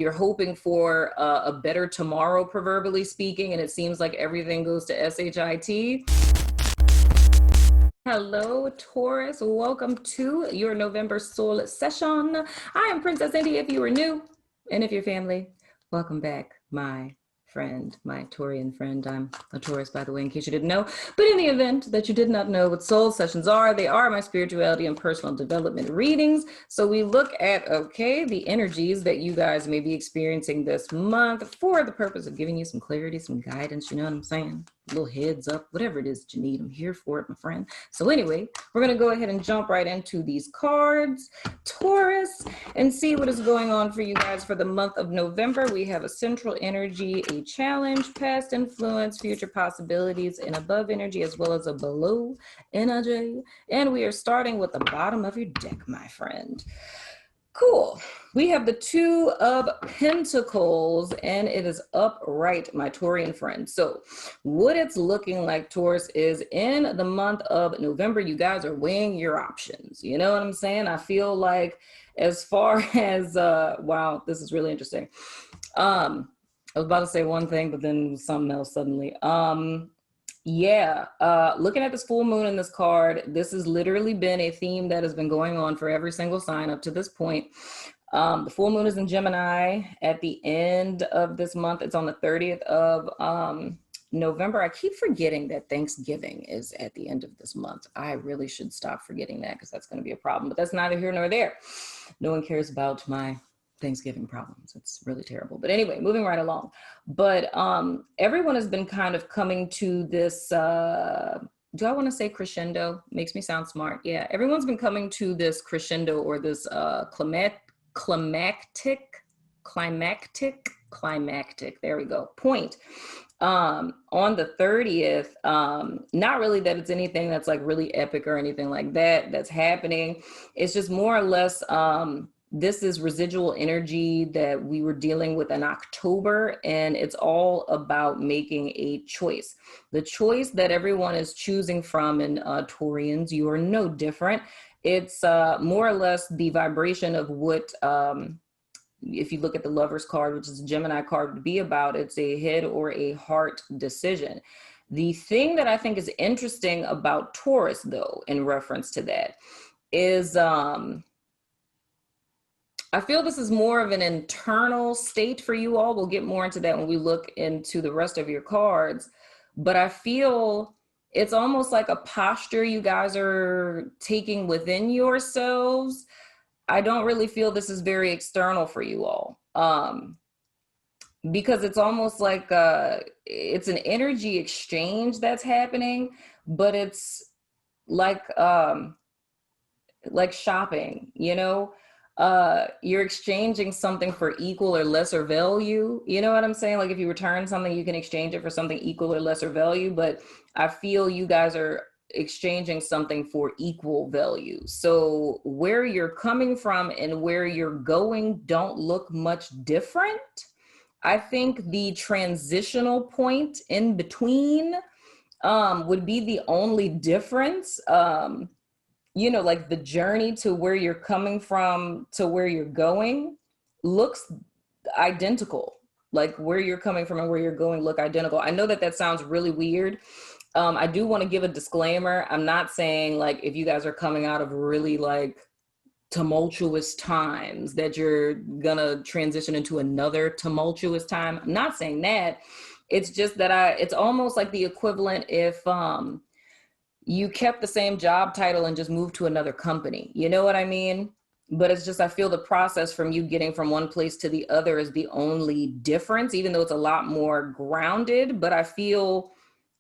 you're hoping for a better tomorrow, proverbially speaking, and it seems like everything goes to SHIT. Hello, Taurus. Welcome to your November soul session. I am Princess India if you are new, and if you're family, welcome back, my friend, my Taurian friend. I'm a Taurus, by the way, in case you didn't know. But in the event that you did not know what soul sessions are, they are my spirituality and personal development readings. So we look at, okay, the energies that you guys may be experiencing this month for the purpose of giving you some clarity, some guidance, you know what I'm saying? A little heads up, whatever it is that you need. I'm here for it, my friend. So anyway, we're going to go ahead and jump right into these cards, Taurus, and see what is going on for you guys for the month of November. We have a central energy, a challenge, past influence, future possibilities, and above energy, as well as a below energy. And we are starting with the bottom of your deck, my friend. Cool. We have the Two of Pentacles, and it is upright, my Taurian friend. So what it's looking like, Taurus, is in the month of November, you guys are weighing your options. You know what I'm saying? I feel like as far as, wow, this is really interesting. I was about to say one thing, but then something else suddenly. Looking at this full moon in this card, this has literally been a theme that has been going on for every single sign up to this point. The full moon is in Gemini at the end of this month. It's on the 30th of November. I keep forgetting that Thanksgiving is at the end of this month. I really should stop forgetting that because that's going to be a problem, but that's neither here nor there. No one cares about my Thanksgiving problems. It's really terrible. But anyway, moving right along. But everyone has been kind of coming to this, do I want to say crescendo? Makes me sound smart. Yeah, everyone's been coming to this crescendo or this climactic, there we go, point. On the 30th, not really that it's anything that's like really epic or anything like that that's happening. It's just more or less, this is residual energy that we were dealing with in October, and it's all about making a choice. The choice that everyone is choosing from, and Taurians, you are no different. It's more or less the vibration of what, if you look at the Lover's card, which is a Gemini card, would be about. It's a head or a heart decision. The thing that I think is interesting about Taurus, though, in reference to that, is I feel this is more of an internal state for you all. We'll get more into that when we look into the rest of your cards. But I feel it's almost like a posture you guys are taking within yourselves. I don't really feel this is very external for you all. Because it's almost like it's an energy exchange that's happening, but it's like shopping, you know? You're exchanging something for equal or lesser value. You know what I'm saying? Like if you return something, you can exchange it for something equal or lesser value, but I feel you guys are exchanging something for equal value. So where you're coming from and where you're going don't look much different. I think the transitional point in between would be the only difference. You know, like the journey to where you're coming from to where you're going looks identical. Like where you're coming from and where you're going look identical. I know that that sounds really weird. I do want to give a disclaimer. I'm not saying like if you guys are coming out of really like tumultuous times that you're gonna transition into another tumultuous time. I'm not saying that. It's just that it's almost like the equivalent if you kept the same job title and just moved to another company. You know what I mean? But it's just, I feel the process from you getting from one place to the other is the only difference, even though it's a lot more grounded. But I feel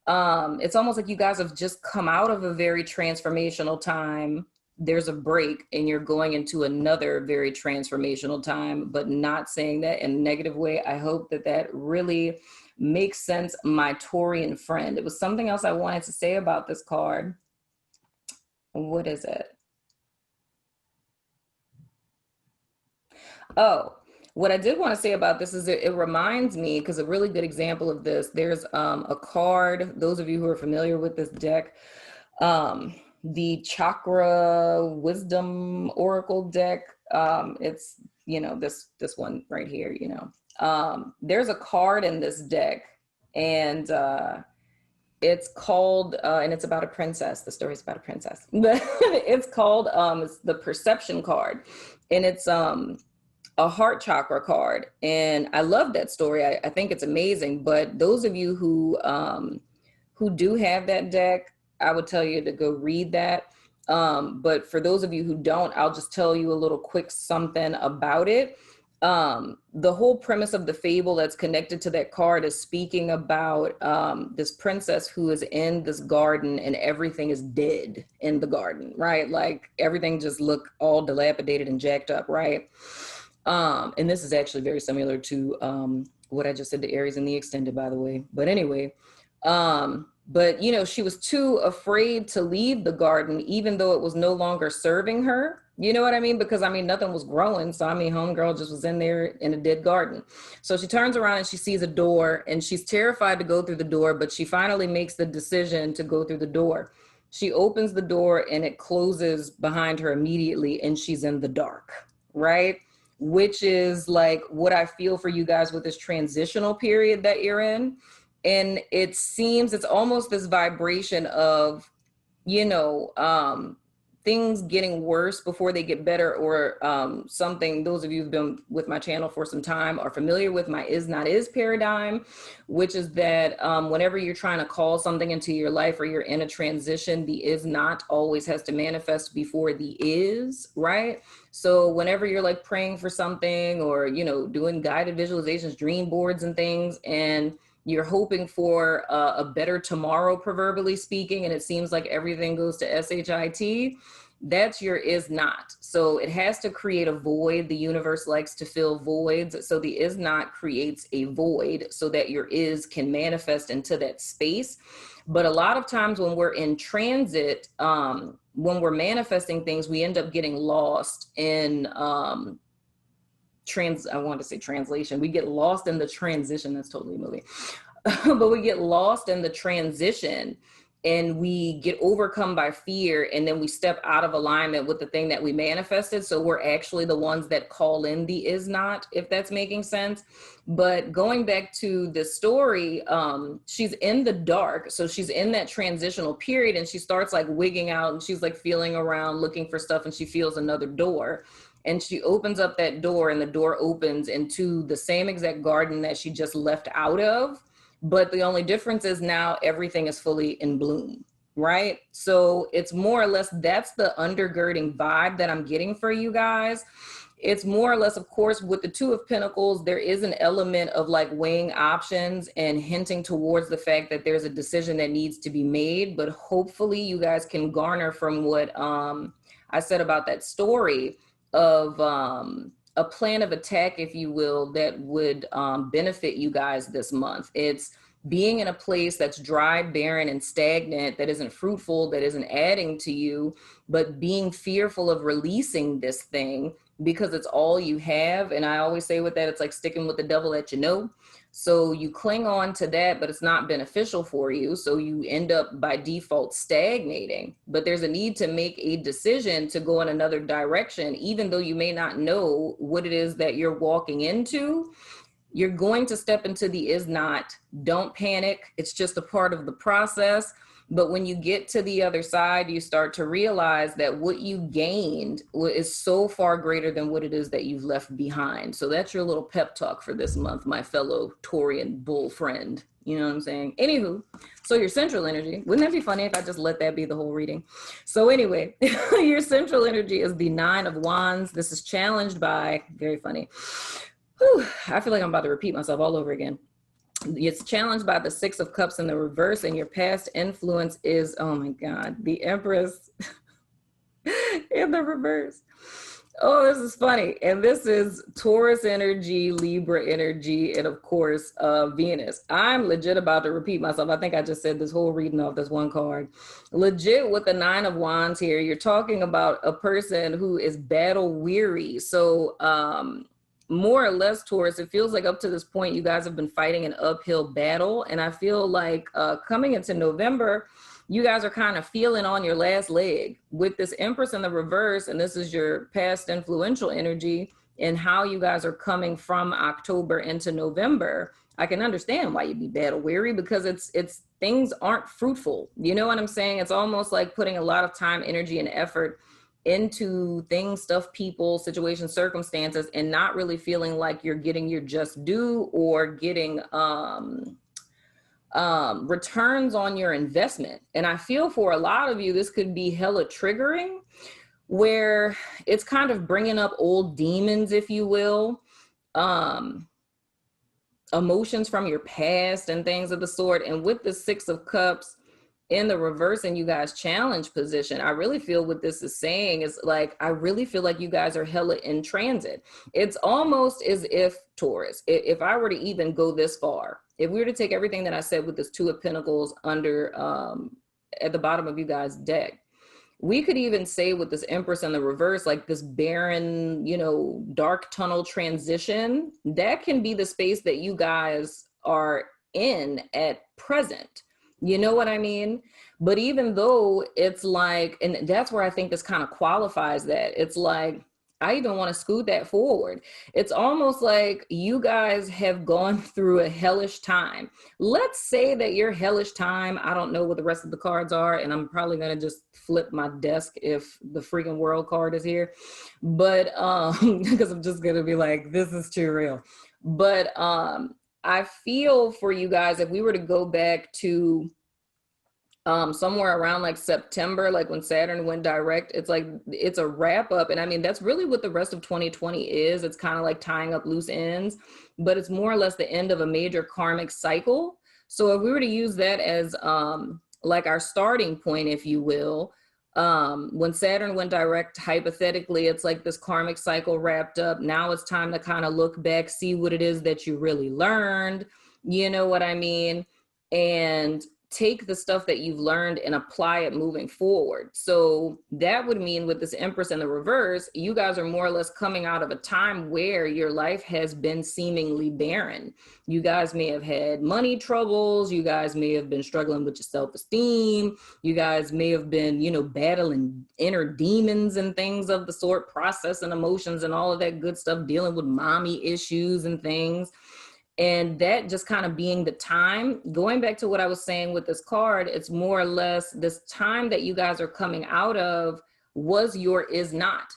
it's almost like you guys have just come out of a very transformational time. There's a break and you're going into another very transformational time, but not saying that in a negative way. I hope that that really makes sense, my Taurian friend. It was something else I wanted to say about this card. What is it? Oh, what I did want to say about this is it reminds me, because a really good example of this, there's a card, those of you who are familiar with this deck, the Chakra Wisdom Oracle deck. It's, this one right here, there's a card in this deck, and it's called, and it's about a princess. The story's about a princess, but it's called, it's the Perception card, and it's a heart chakra card. And I love that story. I think it's amazing. But those of you who do have that deck, I would tell you to go read that. But for those of you who don't, I'll just tell you a little quick something about it. The whole premise of the fable that's connected to that card is speaking about this princess who is in this garden and everything is dead in the garden, right? Like everything just look all dilapidated and jacked up, right? And this is actually very similar to what I just said to Aries in the extended, by the way. But anyway, but she was too afraid to leave the garden, even though it was no longer serving her. You know what I mean? Because nothing was growing. So homegirl just was in there in a dead garden. So she turns around and she sees a door, and she's terrified to go through the door, but she finally makes the decision to go through the door. She opens the door and it closes behind her immediately, and she's in the dark, right? Which is like what I feel for you guys with this transitional period that you're in. And it seems it's almost this vibration of, things getting worse before they get better, or something. Those of you who've been with my channel for some time are familiar with my is not is paradigm, which is that whenever you're trying to call something into your life or you're in a transition, the is not always has to manifest before the is, right? So whenever you're like praying for something or, doing guided visualizations, dream boards and things, and you're hoping for a better tomorrow, proverbially speaking, and it seems like everything goes to SHIT, that's your is not. So it has to create a void. The universe likes to fill voids. So the is not creates a void so that your is can manifest into that space. But a lot of times when we're in transit, when we're manifesting things, we end up getting lost in I wanted to say translation. We get lost in the transition. That's totally a movie. But we get lost in the transition and we get overcome by fear. And then we step out of alignment with the thing that we manifested. So we're actually the ones that call in the is not, if that's making sense. But going back to the story, she's in the dark. So she's in that transitional period and she starts like wigging out and she's like feeling around looking for stuff, and she feels another door. And she opens up that door and the door opens into the same exact garden that she just left out of. But the only difference is now everything is fully in bloom, right? So it's more or less, that's the undergirding vibe that I'm getting for you guys. It's more or less, of course, with the Two of Pentacles, there is an element of like weighing options and hinting towards the fact that there's a decision that needs to be made. But hopefully you guys can garner from what I said about that story of a plan of attack, if you will, that would benefit you guys this month. It's being in a place that's dry, barren, and stagnant, that isn't fruitful, that isn't adding to you, but being fearful of releasing this thing because it's all you have. And I always say with that, it's like sticking with the devil that you know. So you cling on to that, but it's not beneficial for you. So you end up by default stagnating. But there's a need to make a decision to go in another direction, even though you may not know what it is that you're walking into. You're going to step into the is not. Don't panic. It's just a part of the process. But when you get to the other side, you start to realize that what you gained is so far greater than what it is that you've left behind. So that's your little pep talk for this month, my fellow Taurian bull friend. You know what I'm saying? Anywho, so your central energy, wouldn't that be funny if I just let that be the whole reading? So anyway, your central energy is the Nine of Wands. This is challenged by, very funny. Whew, I feel like I'm about to repeat myself all over again. It's challenged by the Six of Cups in the reverse, and your past influence is, oh my God, the Empress in the reverse. Oh, this is funny. And this is Taurus energy, Libra energy, and of course, Venus. I'm legit about to repeat myself. I think I just said this whole reading off this one card. Legit with the Nine of Wands here, you're talking about a person who is battle weary. So, more or less, Taurus, it feels like up to this point, you guys have been fighting an uphill battle. And I feel like coming into November, you guys are kind of feeling on your last leg with this Empress in the reverse. And this is your past influential energy. and how you guys are coming from October into November, I can understand why you'd be battle weary, because it's things aren't fruitful. You know what I'm saying? It's almost like putting a lot of time, energy, and effort into things, stuff, people, situations, circumstances, and not really feeling like you're getting your just due or getting returns on your investment. And I feel for a lot of you, this could be hella triggering, where it's kind of bringing up old demons, if you will, emotions from your past and things of the sort. And with the Six of Cups in the reverse and you guys challenge position, I really feel what this is saying is like, I really feel like you guys are hella in transit. It's almost as if, Taurus, if I were to even go this far, if we were to take everything that I said with this Two of Pentacles under at the bottom of you guys' deck, we could even say with this Empress in the reverse, like this barren, you know, dark tunnel transition, that can be the space that you guys are in at present. You know what I mean? But even though it's like, and that's where I think this kind of qualifies that, it's like, I even want to scoot that forward. It's almost like you guys have gone through a hellish time. Let's say that your hellish time, I don't know what the rest of the cards are, and I'm probably going to just flip my desk if the freaking world card is here. But because I'm just going to be like, this is too real. But I feel for you guys, if we were to go back to somewhere around like September, like when Saturn went direct, it's like, it's a wrap up. And I mean, that's really what the rest of 2020 is. It's kind of like tying up loose ends, but it's more or less the end of a major karmic cycle. So if we were to use that as like our starting point, if you will, when Saturn went direct, hypothetically, it's like this karmic cycle wrapped up. Now it's time to kind of look back, see what it is that you really learned. You know what I mean? And take the stuff that you've learned and apply it moving forward. So that would mean with this Empress in the reverse, you guys are more or less coming out of a time where your life has been seemingly barren. You guys may have had money troubles. You guys may have been struggling with your self-esteem. You guys may have been, you know, battling inner demons and things of the sort, processing emotions and all of that good stuff, dealing with mommy issues and things. And that just kind of being the time, going back to what I was saying with this card, it's more or less this time that you guys are coming out of was your is not.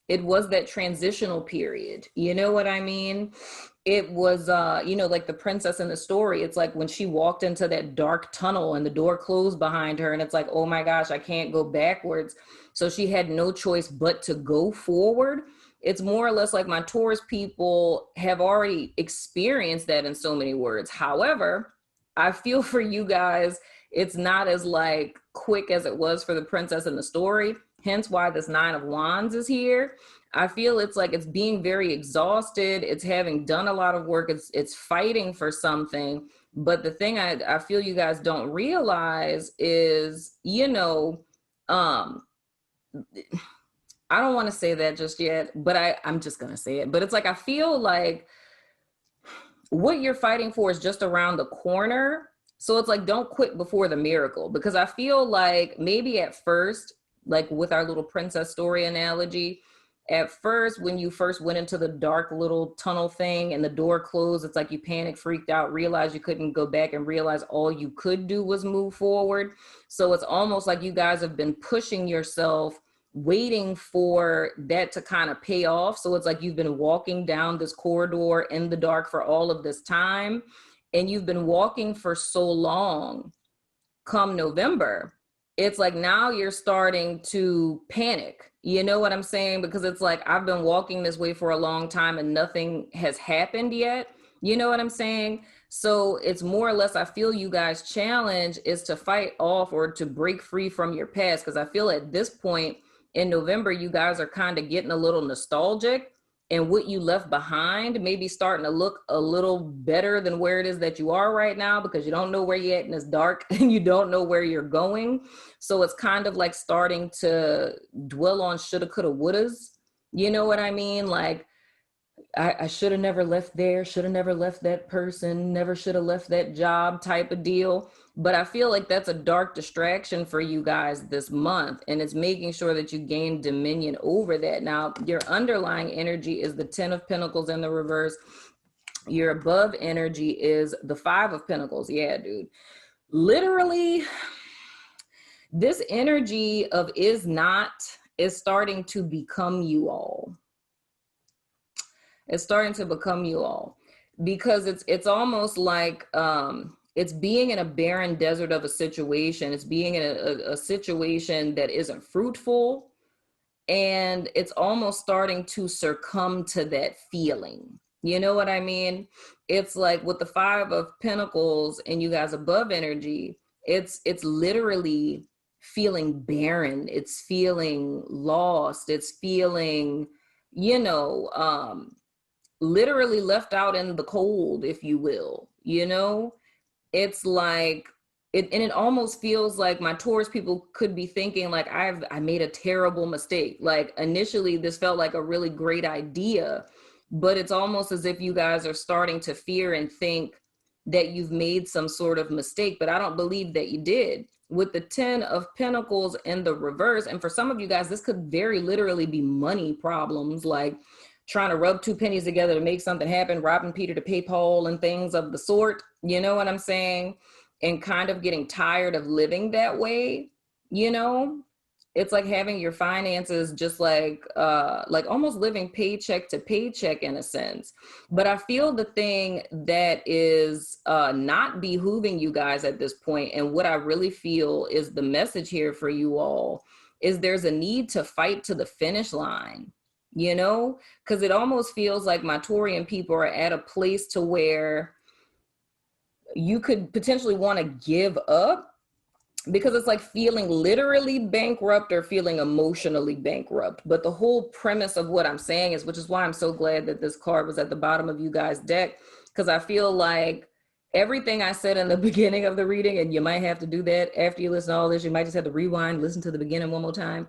It was that transitional period. You know what I mean? It was, you know, like the princess in the story. It's like when she walked into that dark tunnel and the door closed behind her and it's like, oh my gosh, I can't go backwards. So she had no choice but to go forward. It's more or less like my Taurus people have already experienced that in so many words. However, I feel for you guys, it's not as like quick as it was for the princess in the story. Hence why this Nine of Wands is here. I feel it's like it's being very exhausted. It's having done a lot of work. It's fighting for something. But the thing I feel you guys don't realize is, you know, I don't want to say that just yet, but I'm just going to say it. But it's like, I feel like what you're fighting for is just around the corner. So it's like, don't quit before the miracle, because I feel like maybe at first, like with our little princess story analogy, at first, when you first went into the dark little tunnel thing and the door closed, it's like you panicked, freaked out, realized you couldn't go back, and realized all you could do was move forward. So it's almost like you guys have been pushing yourself, waiting for that to kind of pay off. So it's like you've been walking down this corridor in the dark for all of this time, and you've been walking for so long. Come November, it's like now you're starting to panic. You know what I'm saying? Because it's like, I've been walking this way for a long time and nothing has happened yet. You know what I'm saying? So it's more or less, I feel you guys' challenge is to fight off or to break free from your past. Because I feel at this point in November, you guys are kind of getting a little nostalgic, and what you left behind maybe starting to look a little better than where it is that you are right now, because you don't know where you're at and it's dark and you don't know where you're going. So it's kind of like starting to dwell on shoulda, coulda, wouldas. You know what I mean? Like, I should have never left there, should have never left that person, never should have left that job type of deal. But I feel like that's a dark distraction for you guys this month. And it's making sure that you gain dominion over that. Now, your underlying energy is the 10 of Pentacles in the reverse. Your above energy is the 5 of Pentacles. Yeah, dude. Literally, this energy of is not is starting to become you all. It's starting to become you all, because it's almost like it's being in a barren desert of a situation. It's being in a situation that isn't fruitful, and it's almost starting to succumb to that feeling. You know what I mean? It's like with the 5 of Pentacles and you guys above energy, it's literally feeling barren. It's feeling lost. It's feeling, you know, literally left out in the cold, if you will. You know, it's like and it almost feels like my Taurus people could be thinking like, I made a terrible mistake. Like initially this felt like a really great idea, but it's almost as if you guys are starting to fear and think that you've made some sort of mistake, but I don't believe that you did. With the 10 of Pentacles in the reverse, and for some of you guys, this could very literally be money problems, like trying to rub two pennies together to make something happen, robbing Peter to pay Paul and things of the sort. You know what I'm saying? And kind of getting tired of living that way. You know, it's like having your finances just like almost living paycheck to paycheck in a sense. But I feel the thing that is not behooving you guys at this point, and what I really feel is the message here for you all, is there's a need to fight to the finish line. You know, because it almost feels like my Taurian people are at a place to where you could potentially want to give up, because it's like feeling literally bankrupt or feeling emotionally bankrupt. But the whole premise of what I'm saying is, which is why I'm so glad that this card was at the bottom of you guys' deck, because I feel like everything I said in the beginning of the reading, and you might have to do that after you listen to all this, you might just have to rewind, listen to the beginning one more time.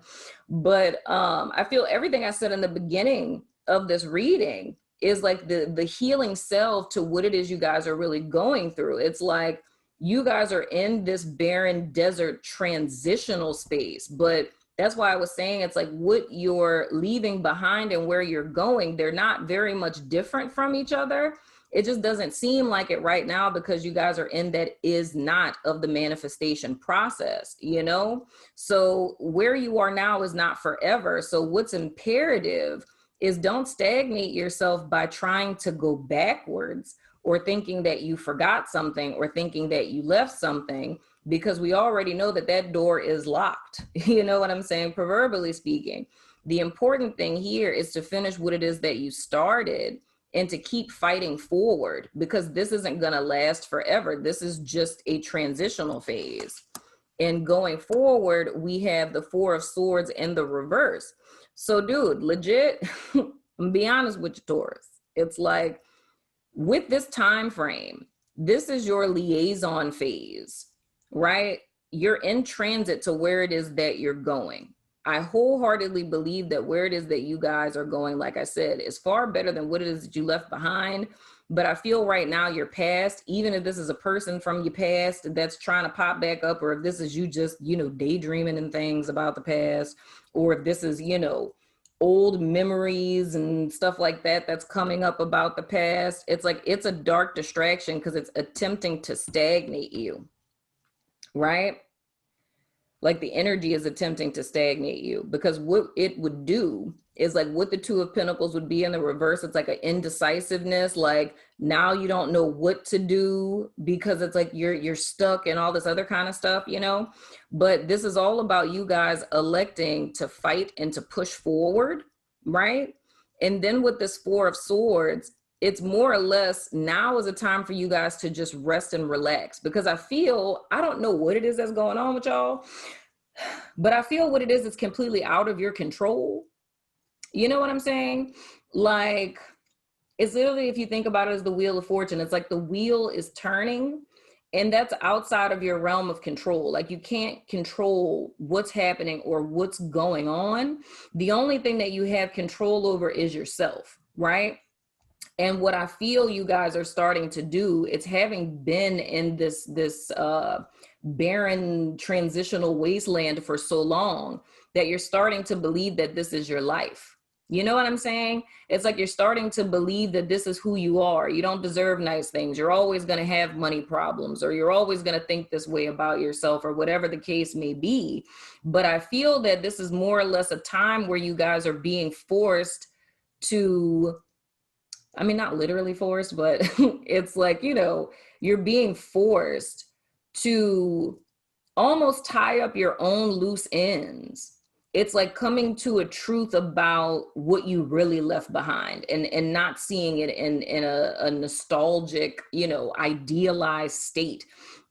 But I feel everything I said in the beginning of this reading is like the healing self to what it is you guys are really going through. It's like you guys are in this barren desert transitional space, but that's why I was saying it's like what you're leaving behind and where you're going, they're not very much different from each other. It just doesn't seem like it right now because you guys are in that is not of the manifestation process, you know? So where you are now is not forever. So what's imperative is don't stagnate yourself by trying to go backwards or thinking that you forgot something or thinking that you left something, because we already know that that door is locked. You know what I'm saying? Proverbially speaking, the important thing here is to finish what it is that you started and to keep fighting forward, because this isn't going to last forever. This is just a transitional phase. And going forward, we have the 4 of Swords in the reverse. So dude, legit, be honest with you, Taurus. It's like with this time frame, this is your liaison phase, right? You're in transit to where it is that you're going. I wholeheartedly believe that where it is that you guys are going, like I said, is far better than what it is that you left behind. But I feel right now your past, even if this is a person from your past that's trying to pop back up, or if this is you just, you know, daydreaming and things about the past, or if this is, you know, old memories and stuff like that that's coming up about the past, it's like it's a dark distraction because it's attempting to stagnate you, right? Like the energy is attempting to stagnate you, because what it would do is like what the 2 of Pentacles would be in the reverse. It's like an indecisiveness. Like now you don't know what to do because it's like you're stuck and all this other kind of stuff, you know. But this is all about you guys electing to fight and to push forward, right? And then with this 4 of Swords, it's more or less now is a time for you guys to just rest and relax, because I don't know what it is that's going on with y'all, but I feel what it is completely out of your control. You know what I'm saying? Like, it's literally, if you think about it as the Wheel of Fortune, it's like the wheel is turning and that's outside of your realm of control. Like you can't control what's happening or what's going on. The only thing that you have control over is yourself, right? And what I feel you guys are starting to do, it's having been in this barren transitional wasteland for so long, that you're starting to believe that this is your life. You know what I'm saying? It's like you're starting to believe that this is who you are. You don't deserve nice things. You're always going to have money problems, or you're always going to think this way about yourself, or whatever the case may be. But I feel that this is more or less a time where you guys are being forced to, I mean, not literally forced, but it's like, you know, you're being forced to almost tie up your own loose ends. It's like coming to a truth about what you really left behind, and not seeing it in a nostalgic, you know, idealized state.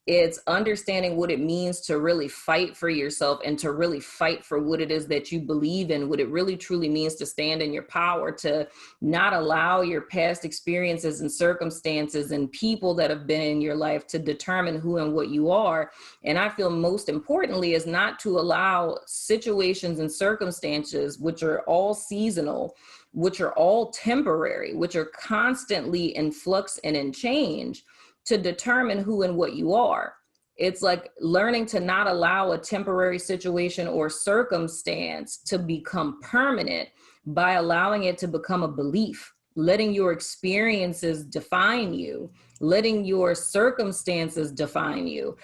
It's understanding what it means to really fight for yourself, and to really fight for what it is that you believe in, what it really truly means to stand in your power, to not allow your past experiences and circumstances and people that have been in your life to determine who and what you are. And I feel most importantly is not to allow situations and circumstances, which are all seasonal, which are all temporary, which are constantly in flux and in change, to determine who and what you are. It's like learning to not allow a temporary situation or circumstance to become permanent by allowing it to become a belief, letting your experiences define you, letting your circumstances define you.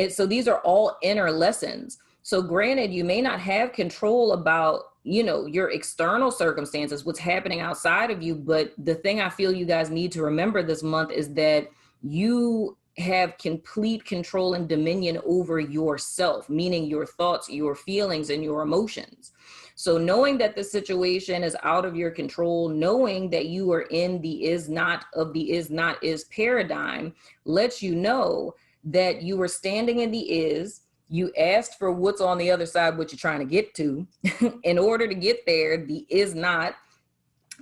So these are all inner lessons. So granted, you may not have control about, you know, your external circumstances, what's happening outside of you. But the thing I feel you guys need to remember this month is that you have complete control and dominion over yourself, meaning your thoughts, your feelings, and your emotions. So knowing that the situation is out of your control, knowing that you are in the is not of the is not is paradigm, lets you know that you are standing in the is. You asked for what's on the other side, what you're trying to get to. In order to get there, the is not,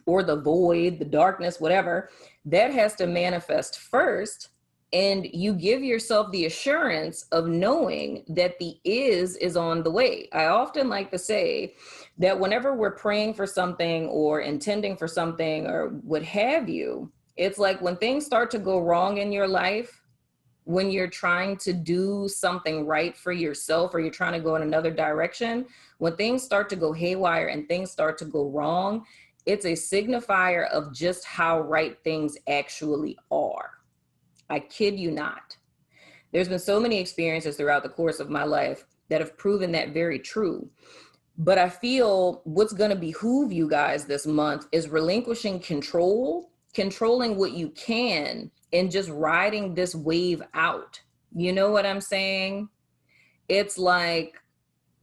or the void, the darkness, whatever, that has to manifest first. And you give yourself the assurance of knowing that the is on the way. I often like to say that whenever we're praying for something or intending for something or what have you, it's like when things start to go wrong in your life, when you're trying to do something right for yourself, or you're trying to go in another direction, when things start to go haywire and things start to go wrong, it's a signifier of just how right things actually are. I kid you not. There's been so many experiences throughout the course of my life that have proven that very true. But I feel what's going to behoove you guys this month is relinquishing control, controlling what you can, and just riding this wave out. You know what I'm saying? It's like,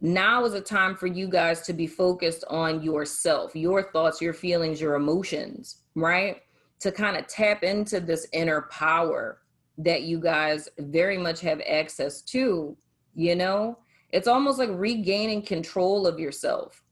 now is a time for you guys to be focused on yourself, your thoughts, your feelings, your emotions, right? To kind of tap into this inner power that you guys very much have access to, you know? It's almost like regaining control of yourself,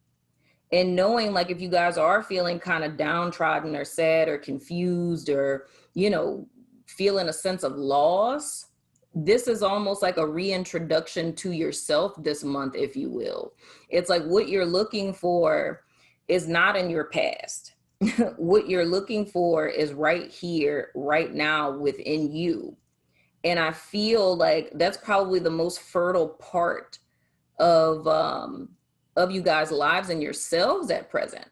and knowing, like, if you guys are feeling kind of downtrodden or sad or confused, or, you know, feeling a sense of loss, this is almost like a reintroduction to yourself this month, if you will. It's like what you're looking for is not in your past. What you're looking for is right here, right now within you. And I feel like that's probably the most fertile part of you guys' lives and yourselves at present,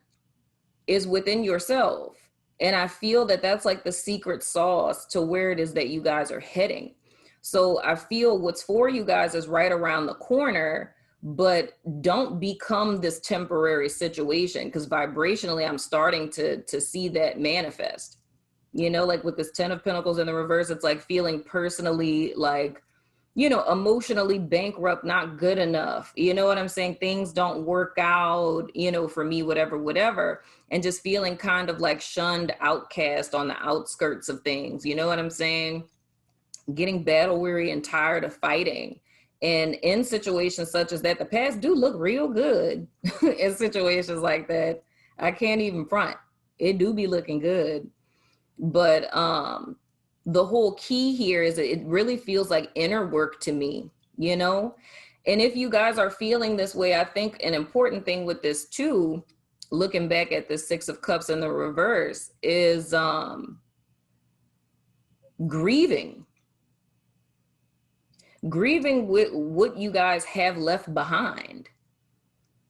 is within yourself. And I feel that that's like the secret sauce to where it is that you guys are heading. So I feel what's for you guys is right around the corner, but don't become this temporary situation, because vibrationally, I'm starting to see that manifest. You know, like with this 10 of Pentacles in the reverse, it's like feeling personally, like, you know, emotionally bankrupt, not good enough. You know what I'm saying? Things don't work out, you know, for me, whatever. And just feeling kind of like shunned, outcast on the outskirts of things. You know what I'm saying? Getting battle weary and tired of fighting. And in situations such as that, the past do look real good. In situations like that, I can't even front. It do be looking good. But the whole key here is that it really feels like inner work to me, you know? And if you guys are feeling this way, I think an important thing with this too looking back at the Six of Cups in the reverse, is grieving with what you guys have left behind.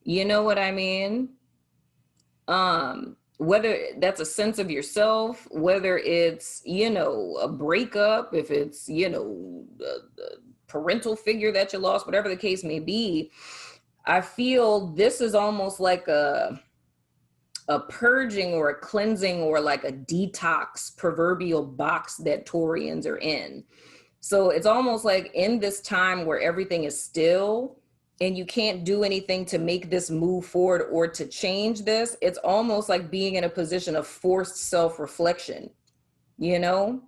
You know what I mean? Whether that's a sense of yourself, whether it's, you know, a breakup, if it's, you know, a parental figure that you lost, whatever the case may be, I feel this is almost like a purging or a cleansing or like a detox proverbial box that Taurians are in. So it's almost like in this time where everything is still and you can't do anything to make this move forward or to change this, it's almost like being in a position of forced self-reflection, you know?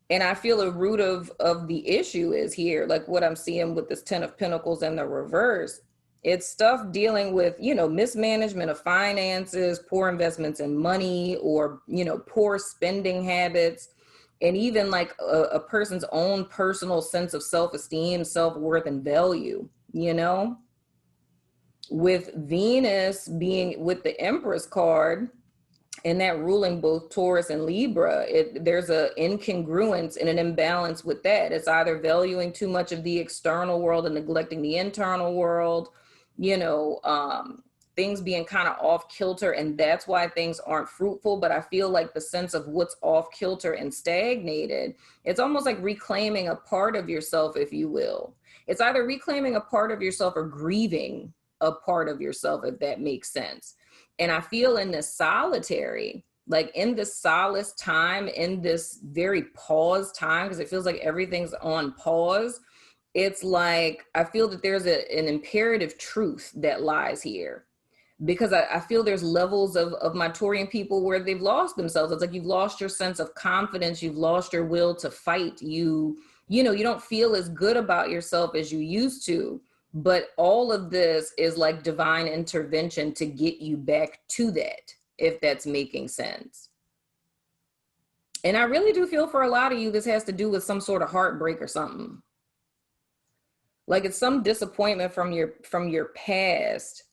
And I feel a root of the issue is here, like what I'm seeing with this 10 of Pentacles in the reverse. It's stuff dealing with, you know, mismanagement of finances, poor investments in money, or, you know, poor spending habits, and even like a person's own personal sense of self-esteem, self-worth, and value, you know? With Venus being with the Empress card, and that ruling both Taurus and Libra, there's a incongruence and an imbalance with that. It's either valuing too much of the external world and neglecting the internal world, you know, things being kind of off kilter, and that's why things aren't fruitful. But I feel like the sense of what's off kilter and stagnated, it's almost like reclaiming a part of yourself, if you will. It's either reclaiming a part of yourself or grieving a part of yourself, if that makes sense. And I feel in this solitary, like in this solace time, in this very pause time, because it feels like everything's on pause. It's like, I feel that there's an imperative truth that lies here, because I feel there's levels of my Taurian people where they've lost themselves. It's like you've lost your sense of confidence. You've lost your will to fight. You know, you don't feel as good about yourself as you used to. But all of this is like divine intervention to get you back to that, if that's making sense. And I really do feel for a lot of you, this has to do with some sort of heartbreak or something. Like it's some disappointment from your past.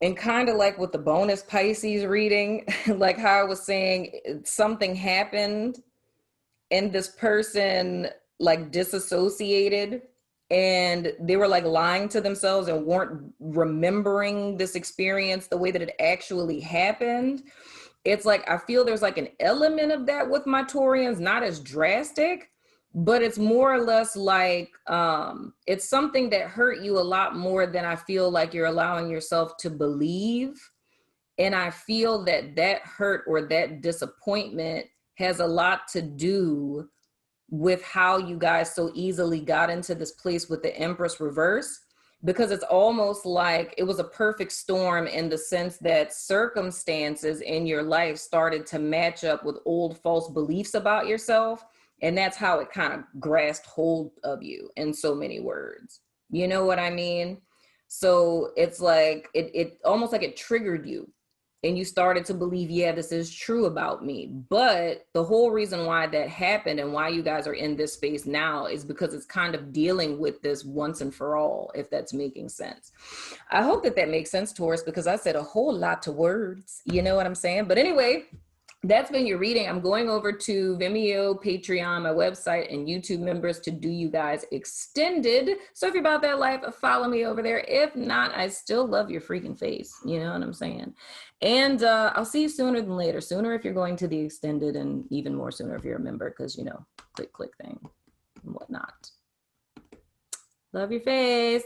And kind of like with the bonus Pisces reading, like how I was saying, something happened and this person like disassociated, and they were like lying to themselves and weren't remembering this experience the way that it actually happened. It's like, I feel there's like an element of that with my Taurians, not as drastic, but it's more or less like, it's something that hurt you a lot more than I feel like you're allowing yourself to believe. And I feel that that hurt or that disappointment has a lot to do with how you guys so easily got into this place with the Empress reverse, because it's almost like it was a perfect storm in the sense that circumstances in your life started to match up with old false beliefs about yourself. And that's how it kind of grasped hold of you, in so many words. You know what I mean? So it's like, it almost like it triggered you. And you started to believe, yeah, this is true about me. But the whole reason why that happened and why you guys are in this space now is because it's kind of dealing with this once and for all, if that's making sense. I hope that makes sense, Taurus, because I said a whole lot of words. You know what I'm saying? But anyway, that's been your reading. I'm going over to Vimeo, Patreon, my website, and YouTube members to do you guys extended. So if you're about that life, follow me over there. If not, I still love your freaking face. You know what I'm saying? And I'll see you sooner than later. Sooner if you're going to the extended, and even more sooner if you're a member, because, you know, click thing and whatnot. Love your face.